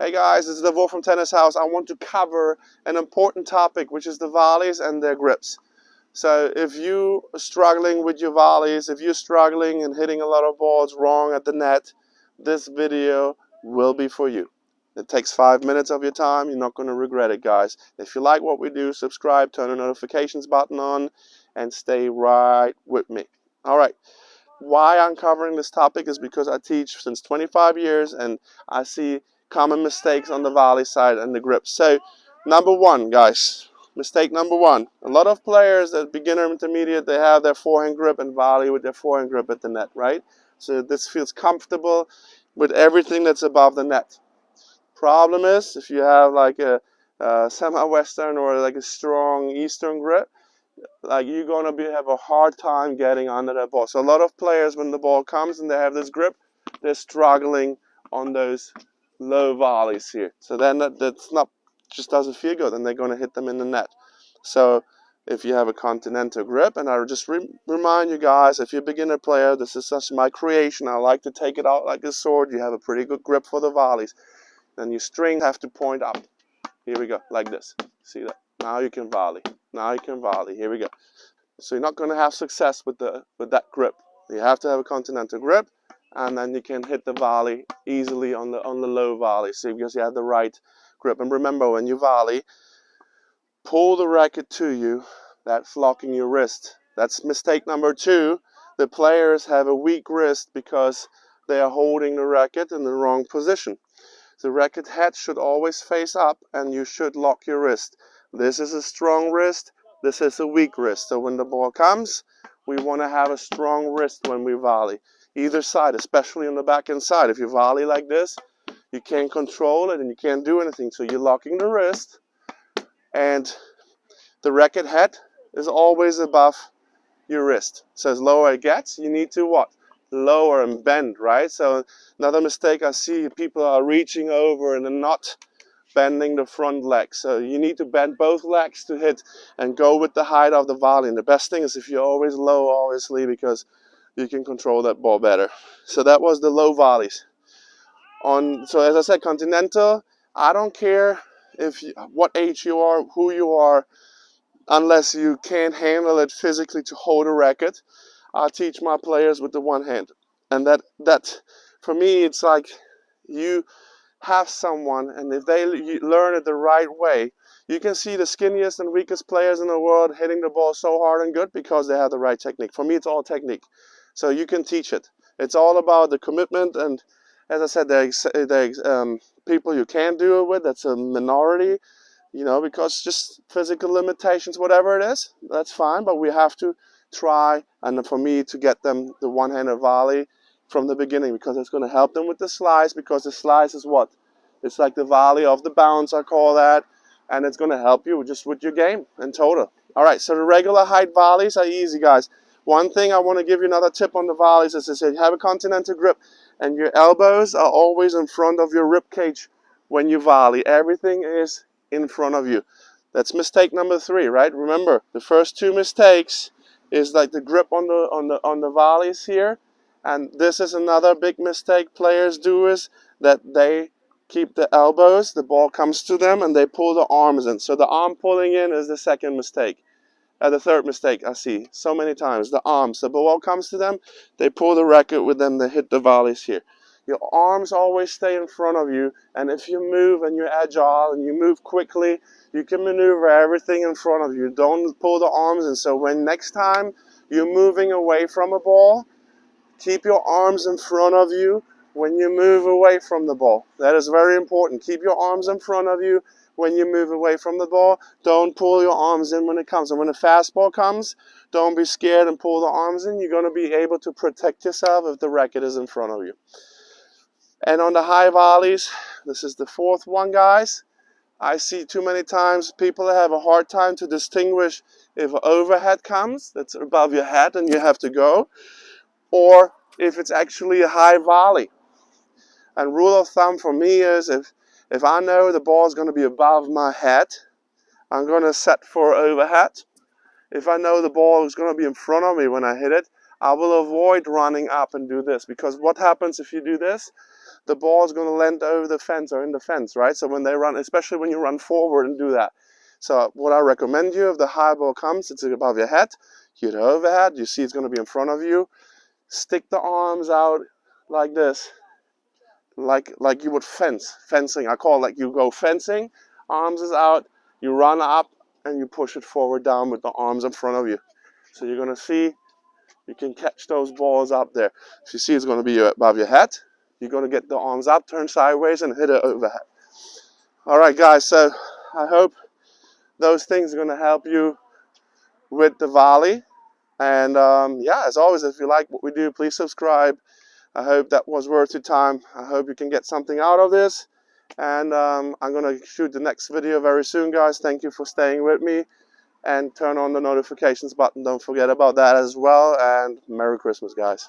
Hey guys, it's Davor from Tennis House. I want to cover an important topic, which is the volleys and their grips. So if you are struggling with your volleys, if you're struggling and hitting a lot of balls wrong at the net, this video will be for you. It takes 5 minutes of your time. You're not going to regret it, guys. If you like what we do, subscribe, turn the notifications button on, and stay right with me. All right. Why I'm covering this topic is because I teach since 25 years and I see common mistakes on the volley side and the grip. So, number one, guys, mistake number one. A lot of players at beginner intermediate, they have their forehand grip and volley with their forehand grip at the net, right? So this feels comfortable with everything that's above the net. Problem is, if you have like a semi-western or like a strong eastern grip, like you're gonna have a hard time getting under that ball. So a lot of players, when the ball comes and they have this grip, they're struggling on those low volleys here. So then that's not, just doesn't feel good, and they're gonna hit them in the net. So if you have a continental grip, and I just remind you guys, if you're a beginner player, this is just my creation. I like to take it out like a sword. You have a pretty good grip for the volleys. Then your strings have to point up. Here we go, like this. See that? Now you can volley. Now you can volley. Here we go. So you're not going to have success with that grip. You have to have a continental grip, and then you can hit the volley easily on the low volley. So because you have the right grip. And remember, when you volley, pull the racket to you. That's locking your wrist. That's mistake number two. The players have a weak wrist because they are holding the racket in the wrong position. The racket head should always face up, and you should lock your wrist. This is a strong wrist, this is a weak wrist. So when the ball comes, we want to have a strong wrist when we volley. Either side, especially on the backhand side. If you volley like this, you can't control it and you can't do anything. So you're locking the wrist, and the racket head is always above your wrist. So as lower it gets, you need to what? Lower and bend, right? So another mistake I see, people are reaching over and they're not bending the front leg. So you need to bend both legs to hit and go with the height of the volley. And the best thing is if you're always low, obviously, because you can control that ball better. So that was the low volleys. So as I said, continental, I don't care what age you are, who you are, unless you can't handle it physically to hold a racket. I teach my players with the one hand. And that for me, it's like you have someone, and if they learn it the right way, you can see the skinniest and weakest players in the world hitting the ball so hard and good because they have the right technique. For me, it's all technique. So you can teach it. It's all about the commitment, and as I said, there's people you can't do it with. That's a minority, because just physical limitations, whatever it is, that's fine, but we have to try, and for me, to get them the one-handed volley from the beginning, because it's going to help them with the slice, because the slice is what? It's like the volley of the bounce, I call that, and it's going to help you just with your game in total. All right, so the regular height volleys are easy, guys. One thing I want to give you another tip on the volleys is to have a continental grip, and your elbows are always in front of your rib cage when you volley. Everything is in front of you. That's mistake number three, right? Remember, the first two mistakes is like the grip on the volleys here. And this is another big mistake players do, is that they keep the elbows, the ball comes to them, and they pull the arms in. So the arm pulling in is the second mistake. The third mistake I see so many times, the arms. The ball comes to them, they pull the racket with them, they hit the volleys here. Your arms always stay in front of you, and if you move and you're agile and you move quickly, you can maneuver everything in front of you. Don't pull the arms in. So when next time you're moving away from a ball, keep your arms in front of you when you move away from the ball. That is very important. Keep your arms in front of you when you move away from the ball. Don't pull your arms in when it comes. And when a fastball comes, don't be scared and pull the arms in. You're going to be able to protect yourself if the racket is in front of you. And on the high volleys, this is the fourth one, guys. I see too many times people have a hard time to distinguish if an overhead comes, that's above your head and you have to go, or if it's actually a high volley. And rule of thumb for me is if I know the ball is going to be above my head, I'm going to set for overhead. If I know the ball is going to be in front of me when I hit it, I will avoid running up and do this. Because what happens if you do this? the ball is going to land over the fence or in the fence, right? So when they run, especially when you run forward and do that. So what I recommend you, if the high ball comes, it's above your head, you hit it overhead, you see it's going to be in front of you, stick the arms out like this, like you would fencing. I call it like you go fencing, arms is out, you run up and you push it forward down with the arms in front of you. So you're going to see, you can catch those balls up there. So you see it's going to be above your head. You're going to get the arms up, turn sideways, and hit it overhead. Alright guys, so I hope those things are going to help you with the volley. And yeah, as always, if you like what we do, please subscribe. I hope that was worth your time. I hope you can get something out of this. And I'm going to shoot the next video very soon, guys. Thank you for staying with me. And turn on the notifications button. Don't forget about that as well. And Merry Christmas, guys.